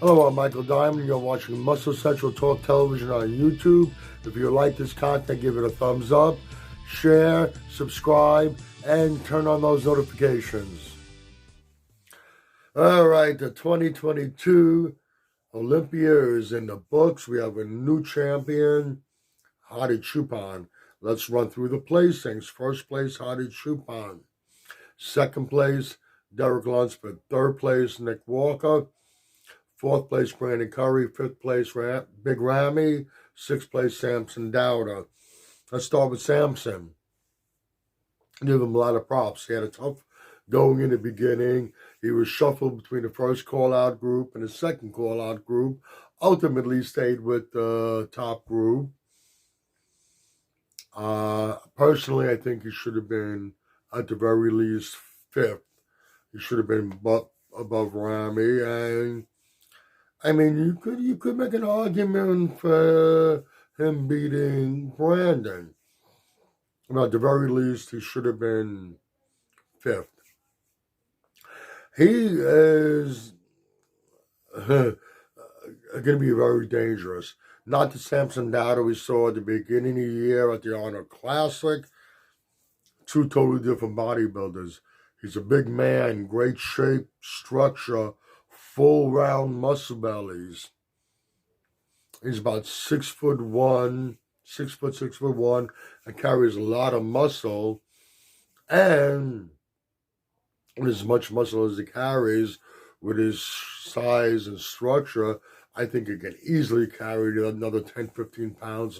Hello, I'm Michael Diamond. You're watching Muscle Central Talk Television on YouTube. If you like this content, give it a thumbs up, share, subscribe, and turn on those notifications. All right, the 2022 Olympia is in the books. We have a new champion, Hadi Choopan. Let's run through the placings. First place, Hadi Choopan. Second place, Derek Lunsford. Third place, Nick Walker. Fourth place, Brandon Curry. Fifth place, Big Ramy. Sixth place, Samson Dauda. Let's start with Samson. Give him a lot of props. He had a tough going in the beginning. He was shuffled between the first call-out group and the second call-out group. Ultimately stayed with the top group. Personally, I think he should have been, at the very least, fifth. He should have been above Ramy. And I mean, you could make an argument for him beating Brandon. Well, at the very least, he should have been fifth. He is going to be very dangerous. Not the Samson Dauda we saw at the beginning of the year at the Arnold Classic. Two totally different bodybuilders. He's a big man, great shape, structure, full round muscle bellies. He's about 6'1", 6'1", and carries a lot of muscle. And with as much muscle as he carries, with his size and structure, I think he can easily carry another 10, 15 pounds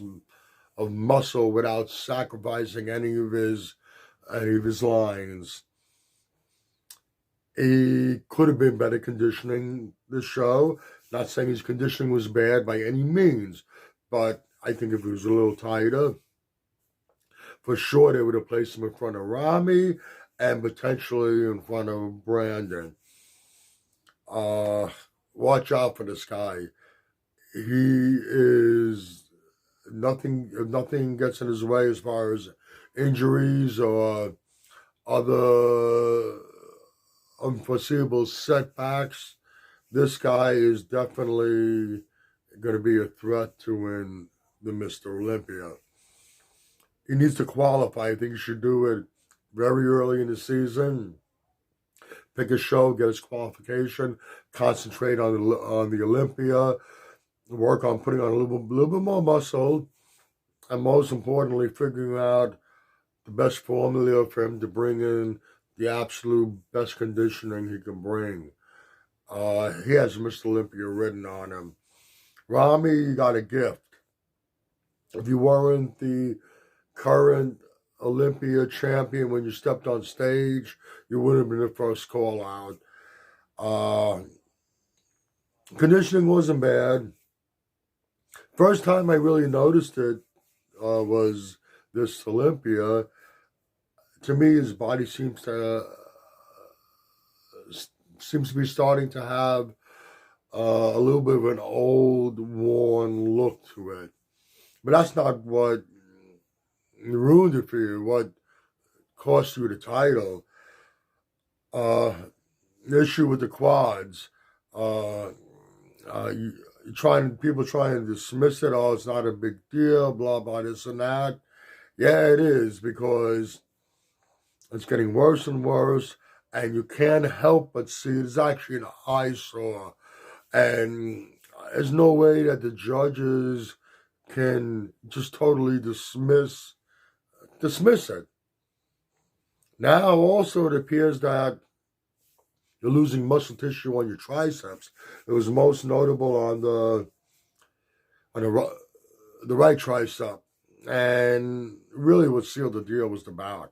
of muscle without sacrificing any of his lines. He could have been better conditioning this show. Not saying his conditioning was bad by any means, but I think if he was a little tighter, for sure they would have placed him in front of Ramy and potentially in front of Brandon. Watch out for this guy. He is nothing. If nothing gets in his way as far as injuries or other unforeseeable setbacks, this guy is definitely going to be a threat to win the Mr. Olympia. He needs to qualify. I think he should do it very early in the season. Pick a show, get his qualification, concentrate on the Olympia, work on putting on a little bit more muscle, and most importantly, figuring out the best formula for him to bring in the absolute best conditioning he can bring. He has Mr. Olympia written on him. Ramy, you got a gift. If you weren't the current Olympia champion when you stepped on stage, you would have been the first call out. Conditioning wasn't bad. First time I really noticed it was this Olympia. To me, his body seems to be starting to have a little bit of an old, worn look to it. But that's not what ruined it for you. What cost you the title? The issue with the quads. People trying to dismiss it. Oh, it's not a big deal. Blah blah this and that. Yeah, it is, because it's getting worse and worse, and you can't help but see it's actually an eyesore. And there's no way that the judges can just totally dismiss it. Now, also, it appears that you're losing muscle tissue on your triceps. It was most notable on the right tricep, and really what sealed the deal was the back.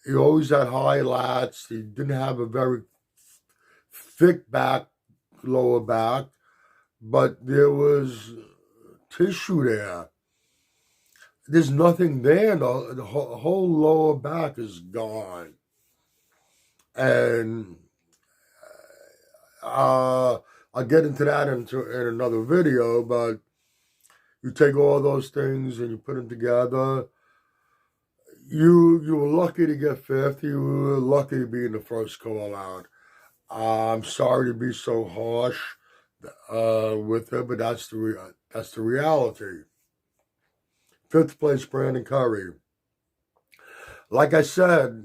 He always had high lats. He didn't have a very thick lower back, but there was tissue there. There's nothing there. The whole lower back is gone. And I'll get into that in another video, but you take all those things and you put them together. You were lucky to get fifth. You were lucky to be in the first call out. I'm sorry to be so harsh with him, but that's the reality. Fifth place, Brandon Curry. Like I said,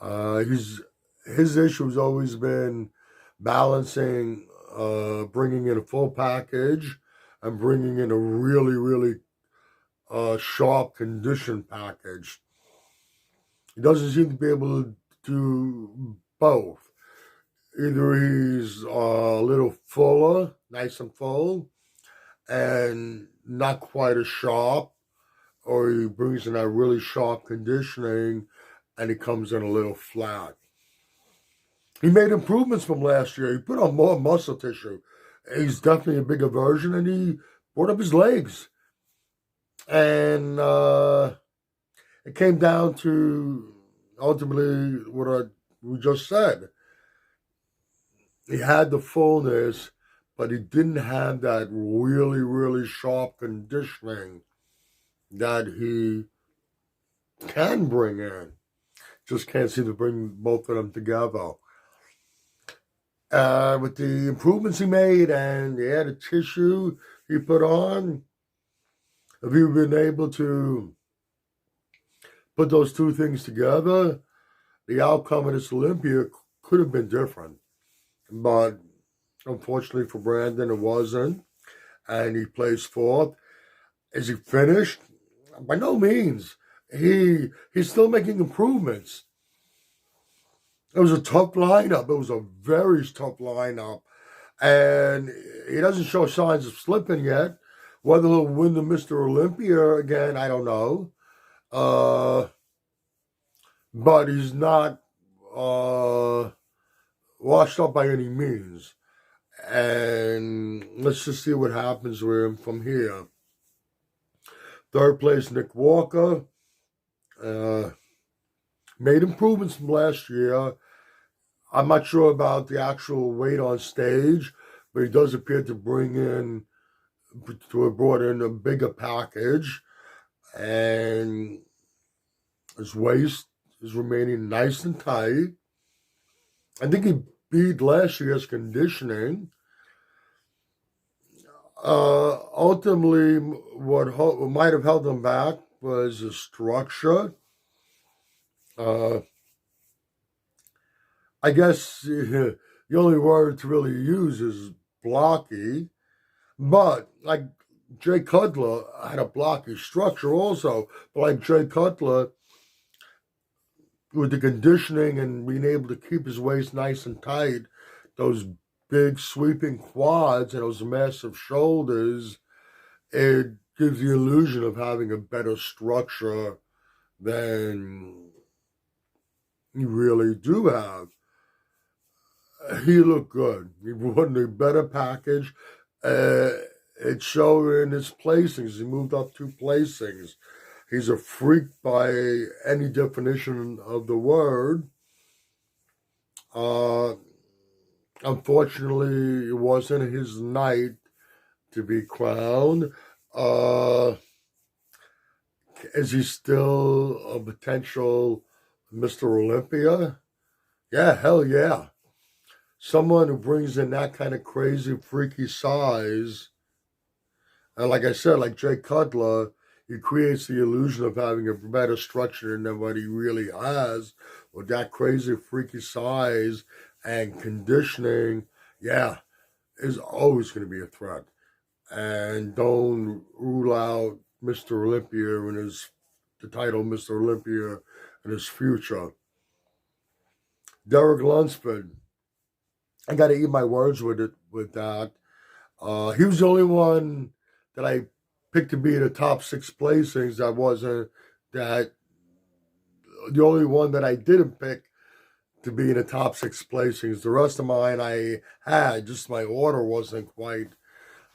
he's his issue has always been balancing, bringing in a full package and bringing in a really, really sharp condition package. He doesn't seem to be able to do both. Either he's a little fuller, nice and full, and not quite as sharp, or he brings in that really sharp conditioning and he comes in a little flat. He made improvements from last year. He put on more muscle tissue. He's definitely a bigger version, and he brought up his legs. And it came down to ultimately what we just said. He had the fullness, but he didn't have that really, really sharp conditioning that he can bring in. Just can't seem to bring both of them together. With the improvements he made and the added tissue he put on, if you've been able to put those two things together, the outcome of this Olympia could have been different. But unfortunately for Brandon, it wasn't. And he placed fourth. Is he finished? By no means. He's still making improvements. It was a tough lineup. It was a very tough lineup. And he doesn't show signs of slipping yet. Whether he'll win the Mr. Olympia again, I don't know. But he's not washed up by any means. And let's just see what happens with him from here. Third place, Nick Walker. Made improvements from last year. I'm not sure about the actual weight on stage, but he does appear to have brought in a bigger package, and his waist is remaining nice and tight. I think he beat last year's conditioning. Ultimately, what might have held him back was the structure. I guess the only word to really use is blocky. But like Jay Cutler had a blocky structure also. But like Jay Cutler, with the conditioning and being able to keep his waist nice and tight, those big sweeping quads and those massive shoulders, it gives the illusion of having a better structure than you really do have. He looked good. He brought a better package. It showed in his placings. He moved up 2 placings. He's a freak by any definition of the word. Unfortunately, it wasn't his night to be crowned. Is he still a potential Mr. Olympia? Yeah, hell yeah. Someone who brings in that kind of crazy, freaky size, and like I said, like Jay Cutler, he creates the illusion of having a better structure than what he really has, with that crazy, freaky size and conditioning. Yeah, is always going to be a threat. And don't rule out Mr. Olympia and the title Mr. Olympia in his future. Derek Lunsford, I got to eat my words with that. He was the only one that I picked to be in the top 6 placings. The only one that I didn't pick to be in the top 6 placings. The rest of mine I had, just my order wasn't quite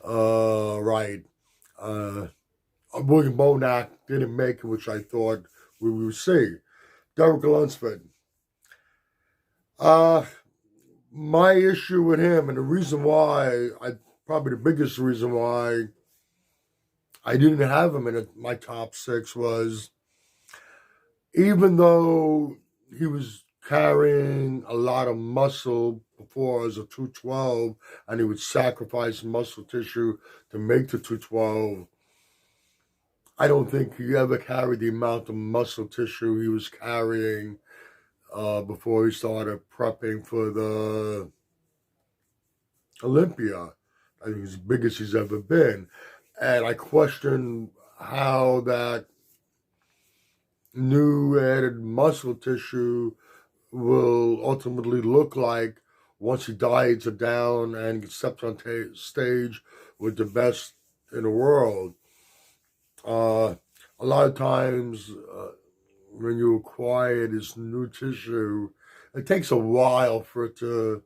right. William Bonac didn't make it, which I thought we would see. Derek Lunsford. My issue with him, and the reason why, probably the biggest reason why I didn't have him in my top 6 was, even though he was carrying a lot of muscle before as a 212, and he would sacrifice muscle tissue to make the 212. I don't think he ever carried the amount of muscle tissue he was carrying before he started prepping for the Olympia. I think he's the biggest he's ever been. And I question how that new added muscle tissue will ultimately look like once he diets it down and steps on stage with the best in the world. A lot of times when you acquire this new tissue, it takes a while for it to,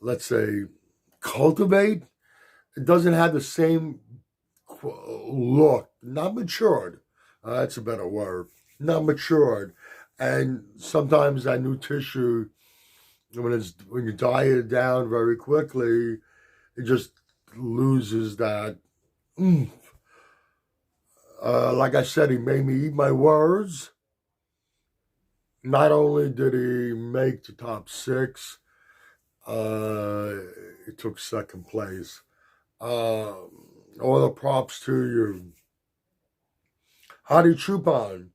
let's say, cultivate. It doesn't have the same look, not matured. That's a better word. Not matured. And sometimes that new tissue, when you diet it down very quickly, it just loses that oomph. Like I said, he made me eat my words. Not only did he make the top 6, he took second place. All the props to you. Hadi Choopan.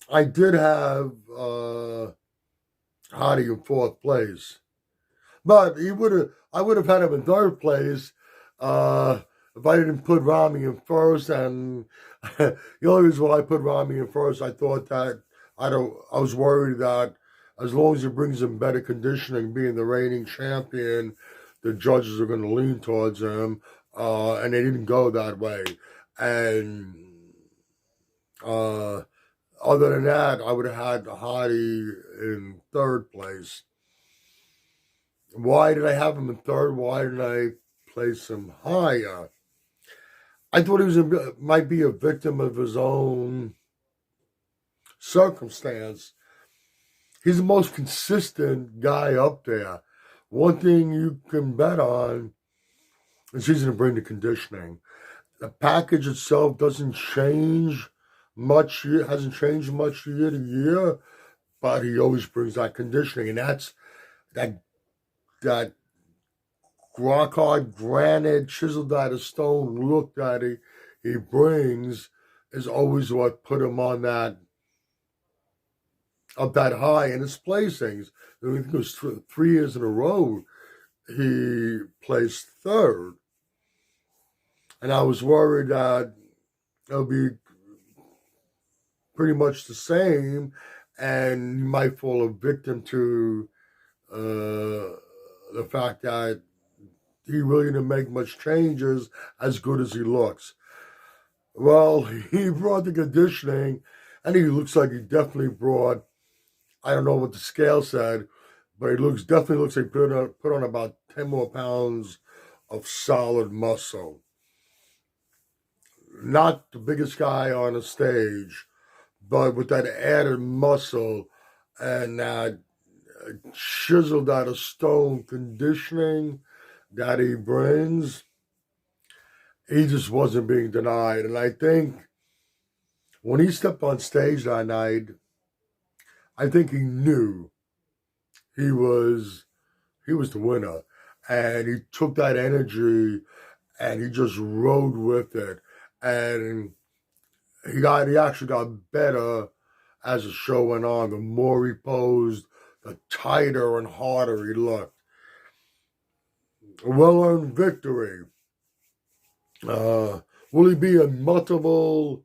I did have Hadi in 4th place, but I would have had him in 3rd place if I didn't put Ramy in 1st. And the only reason why I put Ramy in 1st, I thought that I was worried that as long as he brings in better conditioning, being the reigning champion, the judges are going to lean towards him, and they didn't go that way. And other than that, I would have had Hadi in 3rd place. Why did I have him in 3rd? Why didn't I place him higher? I thought he might be a victim of his own circumstance. He's the most consistent guy up there. One thing you can bet on is he's going to bring the conditioning. The package itself doesn't change much. It hasn't changed much year to year, but he always brings that conditioning, and that's that rock hard granite, chiseled out of stone look that he brings is always what put him on that up that high in his placings. I think it was 3 years in a row he placed 3rd, and I was worried that it'll be pretty much the same, and you might fall a victim to the fact that he really didn't make much changes as good as he looks. Well, he brought the conditioning, and he looks like he definitely brought, I don't know what the scale said, but he definitely looks like he put on about 10 more pounds of solid muscle. Not the biggest guy on the stage, but with that added muscle and that chiseled out of stone conditioning that he brings, he just wasn't being denied. And I think when he stepped on stage that night, I think he knew he was the winner. And he took that energy and he just rode with it. And he actually got better as the show went on. The more he posed, the tighter and harder he looked. A well-earned victory. Will he be a multiple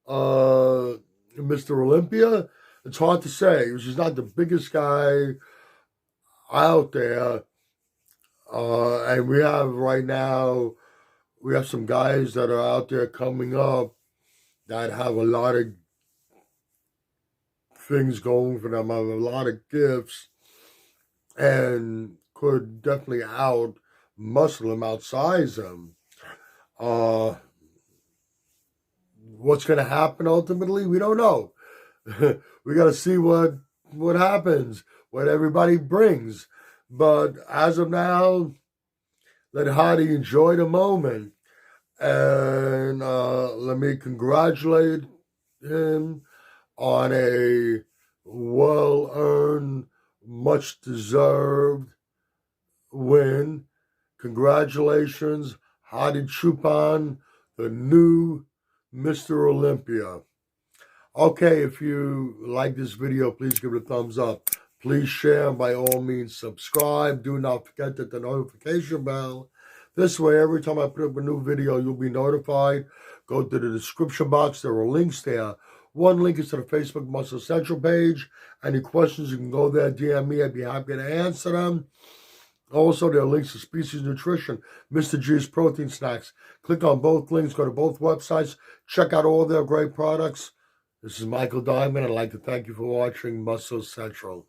Mr. Olympia? It's hard to say. He's not the biggest guy out there. And we have right now, we have some guys that are out there coming up that have a lot of things going for them, have a lot of gifts, and could definitely out-muscle him, outsize him. What's going to happen ultimately? We don't know. We got to see what happens, what everybody brings. But as of now, let Hadi enjoy the moment. And let me congratulate him on a well-earned, much-deserved win. Congratulations, Hadi Choopan, the new Mr. Olympia. Okay, if you like this video, please give it a thumbs up. Please share, and by all means, subscribe. Do not forget that the notification bell. This way, every time I put up a new video, you'll be notified. Go to the description box. There are links there. One link is to the Facebook Muscle Central page. Any questions, you can go there, DM me. I'd be happy to answer them. Also, there are links to Species Nutrition, Mr. G's Protein Snacks. Click on both links. Go to both websites. Check out all their great products. This is Michael Diamond. I'd like to thank you for watching Muscle Central.